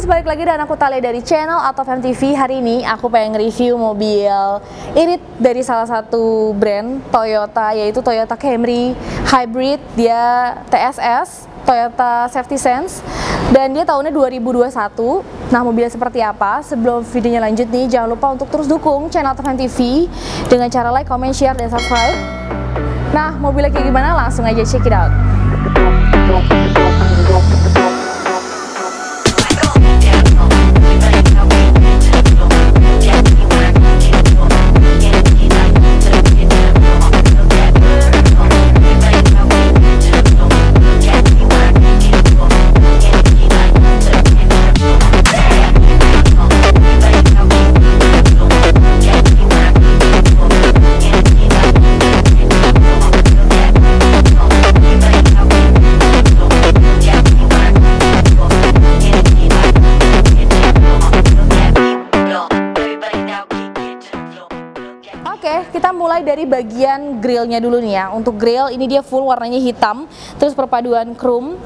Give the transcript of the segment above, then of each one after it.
guys, balik lagi dan aku Tale dari channel Out of MTV. Hari ini aku pengen review mobil irit dari salah satu brand Toyota, yaitu Toyota Camry Hybrid. Dia TSS, Toyota Safety Sense, dan dia tahunnya 2021. Nah, mobilnya seperti apa? Sebelum videonya lanjut nih, jangan lupa untuk terus dukung channel Out of MTV dengan cara like, comment, share, dan subscribe. Nah, mobilnya kayak gimana? Langsung aja check it out. Kita mulai dari bagian grillnya dulu nih ya. Untuk grill ini dia full warnanya hitam, terus perpaduan chrome.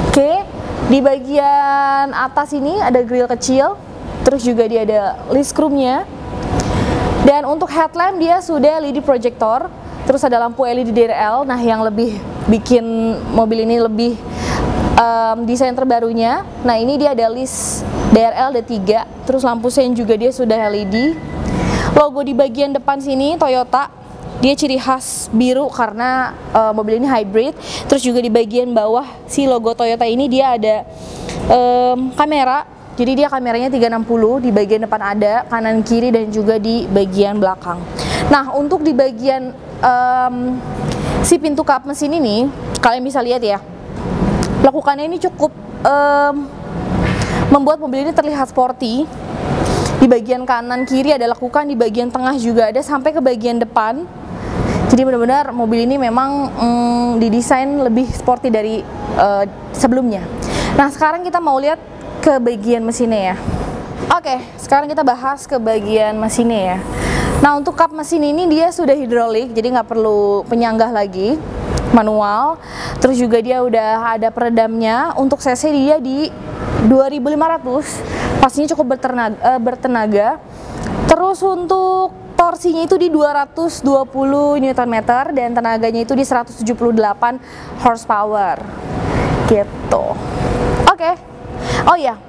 Oke, di bagian atas ini ada grill kecil, terus juga dia ada list chrome-nya. Dan untuk headlamp dia sudah LED projector, terus ada lampu LED DRL. Nah, yang lebih bikin mobil ini lebih desain terbarunya. Nah, ini dia ada list DRL D3, terus lampu sein juga dia sudah LED. Logo di bagian depan sini Toyota, dia ciri khas biru karena mobil ini hybrid. Terus juga di bagian bawah si logo Toyota ini dia ada kamera. Jadi dia kameranya 360, di bagian depan ada, kanan kiri dan juga di bagian belakang. Nah, untuk di bagian si pintu kap mesin ini, kalian bisa lihat ya, lakukannya ini cukup membuat mobil ini terlihat sporty. Di bagian kanan kiri ada lekukan, di bagian tengah juga ada, sampai ke bagian depan. Jadi benar-benar mobil ini memang didesain lebih sporty dari sebelumnya. Nah, sekarang kita mau lihat ke bagian mesinnya ya. Oke, sekarang kita bahas ke bagian mesinnya ya. Nah, untuk kap mesin ini dia sudah hidrolik, jadi nggak perlu penyanggah lagi, manual. Terus juga dia udah ada peredamnya. Untuk cc dia di 2500, pastinya cukup bertenaga. Terus untuk torsinya itu di 220 Nm dan tenaganya itu di 178 horsepower gitu. Oke. Oh ya,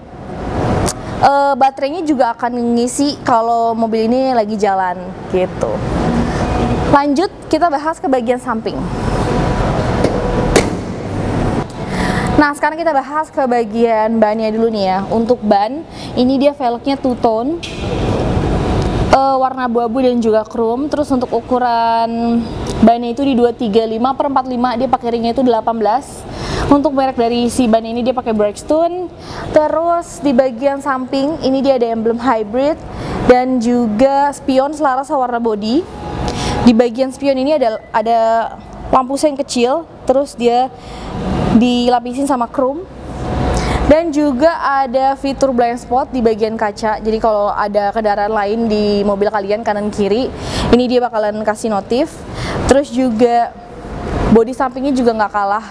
baterainya juga akan ngisi kalau mobil ini lagi jalan gitu. Lanjut kita bahas ke bagian samping. Nah, sekarang kita bahas ke bagian bannya dulu nih ya. Untuk ban, ini dia velgnya two tone, warna abu-abu dan juga chrome. Terus untuk ukuran bannya itu di 235/45, dia pakai ringnya itu 18. Untuk merek dari si ban ini dia pakai Bridgestone. Terus di bagian samping ini dia ada emblem hybrid dan juga spion selaras warna body. Di bagian spion ini ada lampu sein kecil, terus dia dilapisin sama chrome. Dan juga ada fitur blind spot di bagian kaca. Jadi kalau ada kendaraan lain di mobil kalian kanan kiri, ini dia bakalan kasih notif. Terus juga bodi sampingnya juga nggak kalah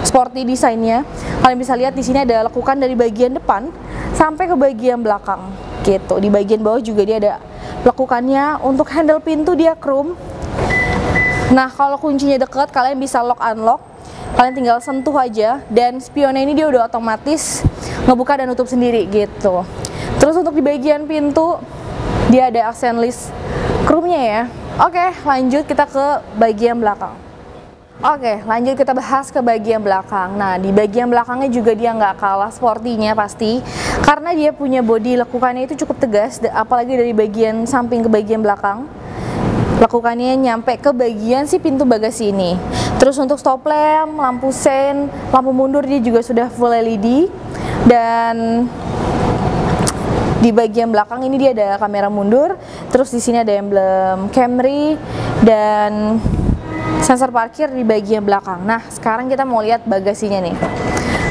sporty desainnya. Kalian bisa lihat di sini ada lekukan dari bagian depan sampai ke bagian belakang gitu. Di bagian bawah juga dia ada lekukannya. Untuk handle pintu dia chrome. Nah, kalau kuncinya dekat, kalian bisa lock unlock. Kalian tinggal sentuh aja, dan spionnya ini dia udah otomatis ngebuka dan nutup sendiri gitu. Terus untuk di bagian pintu dia ada aksen list chrome-nya ya. Oke, lanjut kita ke bagian belakang. Oke, lanjut kita bahas ke bagian belakang. Nah, di bagian belakangnya juga dia nggak kalah sportinya pasti, karena dia punya bodi lekukannya itu cukup tegas, apalagi dari bagian samping ke bagian belakang. Lekukannya nyampe ke bagian si pintu bagasi ini. Terus untuk stop lamp, lampu sein, lampu mundur dia juga sudah full LED. Dan di bagian belakang ini dia ada kamera mundur. Terus di sini ada emblem Camry dan sensor parkir di bagian belakang. Nah, sekarang kita mau lihat bagasinya nih.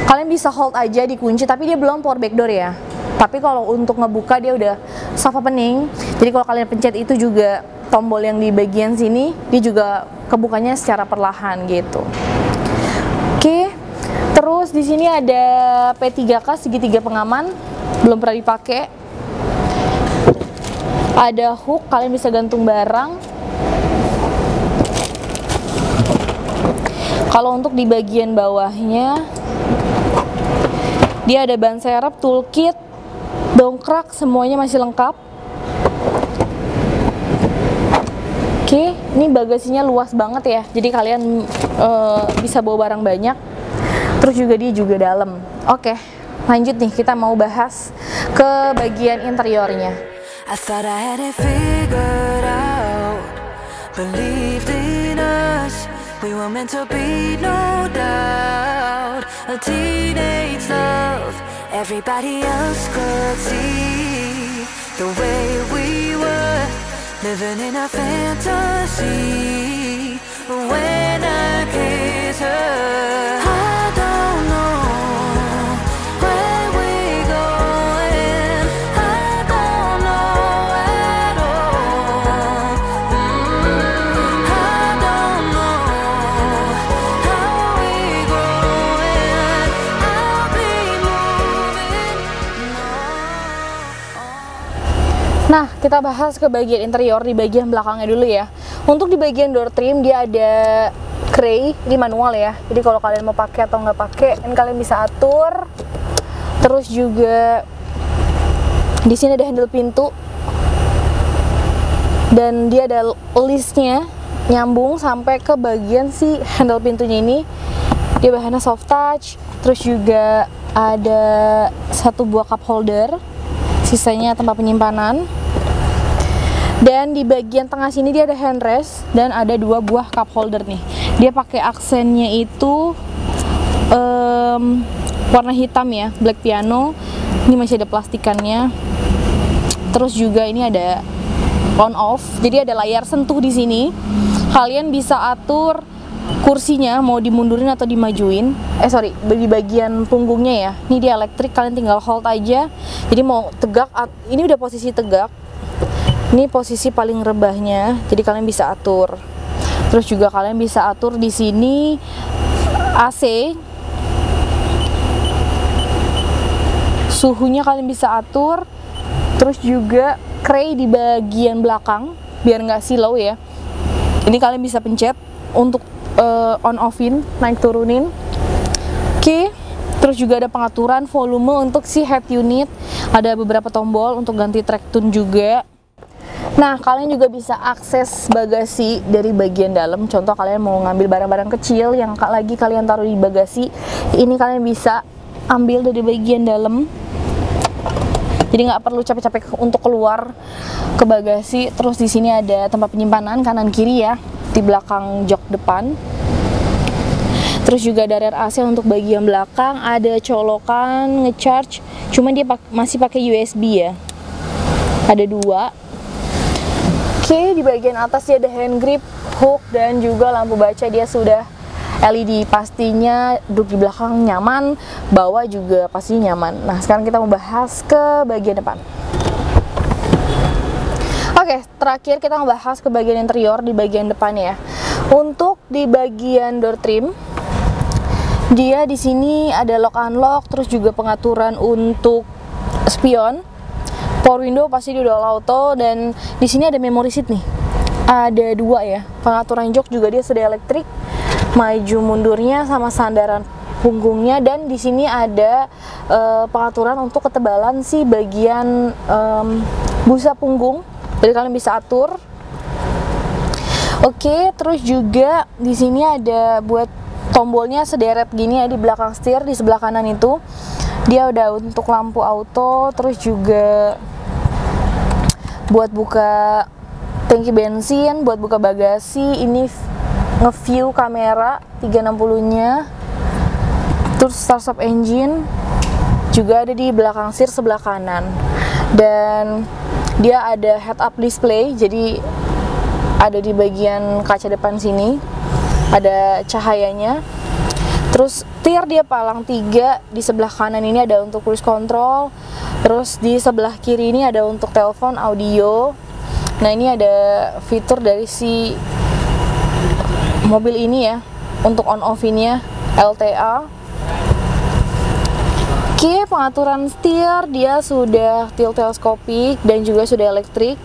Kalian bisa hold aja dikunci, tapi dia belum power back door ya. Tapi kalau untuk ngebuka dia udah soft opening. Jadi kalau kalian pencet itu juga tombol yang di bagian sini dia juga kebukanya secara perlahan gitu. Oke, terus di sini ada P3K segitiga pengaman, belum pernah dipakai. Ada hook, kalian bisa gantung barang. Kalau untuk di bagian bawahnya, dia ada ban serep, toolkit, dongkrak, semuanya masih lengkap. Oke, ini bagasinya luas banget ya, jadi kalian bisa bawa barang banyak. Terus juga dia juga dalam. Oke, lanjut nih, kita mau bahas ke bagian interiornya. I thought I had it figured out, believed in us, we were meant to be, no doubt. A teenage love, everybody else could see the way we were, living in a fantasy. When I kiss her, I don't know where we going, I don't know at all. I don't know how we growing, I'll be moving on. Nah, kita bahas ke bagian interior di bagian belakangnya dulu ya. Untuk di bagian door trim dia ada cray, ini manual ya. Jadi kalau kalian mau pakai atau nggak pakai, ini kalian bisa atur. Terus juga di sini ada handle pintu dan dia ada listnya nyambung sampai ke bagian si handle pintunya ini. Dia bahannya soft touch. Terus juga ada satu buah cup holder, sisanya tempat penyimpanan. Dan di bagian tengah sini dia ada handrest dan ada dua buah cup holder nih. Dia pakai aksennya itu warna hitam ya, black piano. Ini masih ada plastikannya. Terus juga ini ada on off. Jadi ada layar sentuh di sini. Kalian bisa atur kursinya mau dimundurin atau dimajuin. Di bagian punggungnya ya. Ini dia elektrik, kalian tinggal hold aja. Jadi mau tegak, ini udah posisi tegak. Ini posisi paling rebahnya, jadi kalian bisa atur. Terus juga kalian bisa atur di sini AC, suhunya kalian bisa atur. Terus juga cray di bagian belakang, biar nggak silau ya. Ini kalian bisa pencet untuk on offin, naik turunin. Oke. Terus juga ada pengaturan volume untuk si head unit. Ada beberapa tombol untuk ganti track tune juga. Nah, kalian juga bisa akses bagasi dari bagian dalam. Contoh kalian mau ngambil barang-barang kecil yang lagi kalian taruh di bagasi, ini kalian bisa ambil dari bagian dalam. Jadi nggak perlu capek-capek untuk keluar ke bagasi. Terus di sini ada tempat penyimpanan kanan kiri ya, di belakang jok depan. Terus juga ada rear AC untuk bagian belakang, ada colokan ngecharge. Cuma dia masih pakai USB ya. Ada dua. Oke, di bagian atas dia ada hand grip, hook, dan juga lampu baca dia sudah LED. Pastinya duduk di belakang nyaman, bawah juga pasti nyaman. Nah, sekarang kita mau bahas ke bagian depan. Oke, terakhir kita mau bahas ke bagian interior di bagian depan ya. Untuk di bagian door trim, dia di sini ada lock unlock, terus juga pengaturan untuk spion. Power window pasti di dual auto, dan di sini ada memory seat nih. Ada dua ya. Pengaturan jok juga dia sudah elektrik. Maju mundurnya sama sandaran punggungnya, dan di sini ada pengaturan untuk ketebalan si bagian busa punggung. Jadi kalian bisa atur. Oke, terus juga di sini ada buat tombolnya sederet gini ya di belakang setir, di sebelah kanan itu. Dia udah untuk lampu auto, terus juga buat buka tangki bensin, buat buka bagasi. Ini nge-view kamera 360-nya. Terus start stop engine juga ada di belakang setir sebelah kanan. Dan dia ada head up display, jadi ada di bagian kaca depan sini. Ada cahayanya. Terus setir dia palang 3, di sebelah kanan ini ada untuk cruise control. Terus di sebelah kiri ini ada untuk telepon, audio. Nah, ini ada fitur dari si mobil ini ya, untuk on off-nya LTA. Oke, pengaturan setir dia sudah tilt teleskopik dan juga sudah elektrik.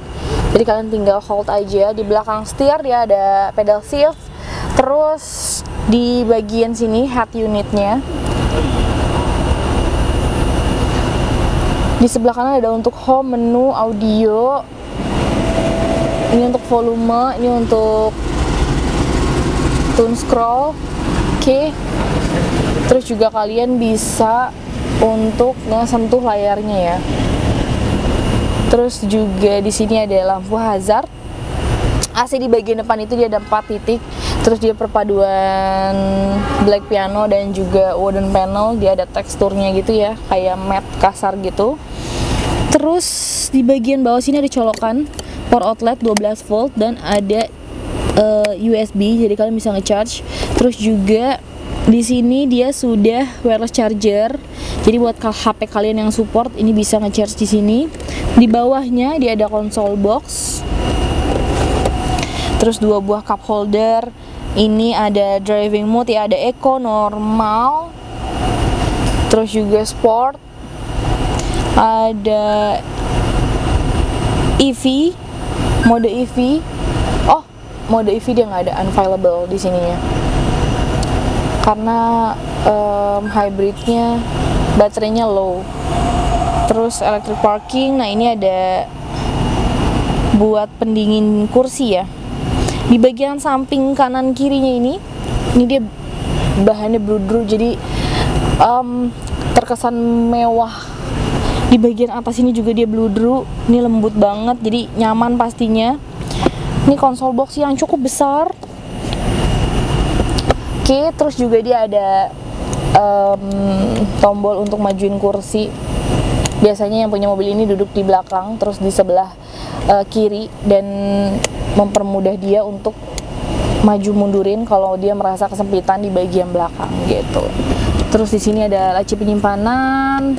Jadi kalian tinggal hold aja. Di belakang setir dia ada pedal shift. Terus di bagian sini head unitnya. Di sebelah kanan ada untuk home, menu, audio. Ini untuk volume, ini untuk tune scroll. Oke. Terus juga kalian bisa untuk ngesentuh layarnya ya. Terus juga di sini ada lampu hazard. AC di bagian depan itu dia ada 4 titik. Terus dia perpaduan black piano dan juga wooden panel. Dia ada teksturnya gitu ya, kayak matte kasar gitu. Terus di bagian bawah sini ada colokan power outlet 12 volt dan ada USB, jadi kalian bisa ngecharge. Terus juga di sini dia sudah wireless charger. Jadi buat HP kalian yang support ini bisa ngecharge di sini. Di bawahnya dia ada console box. Terus 2 buah cup holder. Ini ada driving mode ya, ada eco, normal. Terus juga sport. Ada EV, mode EV. Oh, mode EV dia nggak ada, unavailable di sininya. Karena hybridnya baterainya low. Terus electric parking. Nah ini ada buat pendingin kursi ya. Di bagian samping kanan kirinya ini dia bahannya bludru, jadi terkesan mewah. Di bagian atas ini juga dia bludru, ini lembut banget, jadi nyaman pastinya. Ini console box yang cukup besar. Oke, terus juga dia ada tombol untuk majuin kursi. Biasanya yang punya mobil ini duduk di belakang, terus di sebelah kiri, dan mempermudah dia untuk maju mundurin kalau dia merasa kesempitan di bagian belakang gitu. Terus di sini ada laci penyimpanan.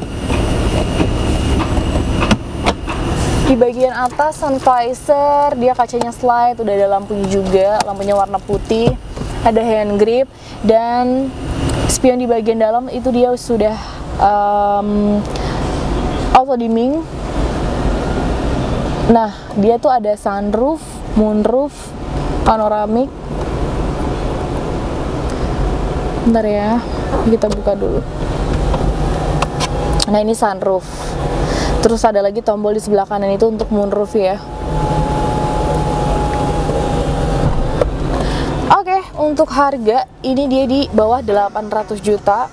Di bagian atas sun visor, dia kacanya slide, udah ada lampunya juga, lampunya warna putih. Ada hand grip dan spion di bagian dalam itu dia sudah auto dimming. Nah, dia tuh ada sunroof, moonroof, panoramik. Bentar ya, kita buka dulu. Nah, ini sunroof. Terus ada lagi tombol di sebelah kanan itu untuk moonroof ya. Oke, untuk harga ini dia di bawah 800 juta.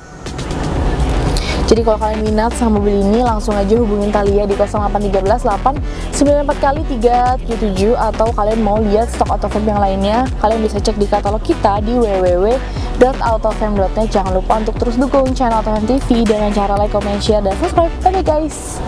Jadi kalau kalian minat sama mobil ini, langsung aja hubungin Thalia di 0813 894 kali 377, atau kalian mau lihat stok AutoFam yang lainnya, kalian bisa cek di katalog kita di www.autofam.net. Jangan lupa untuk terus dukung channel AutoFam TV dengan cara like, comment, share, dan subscribe. Bye guys.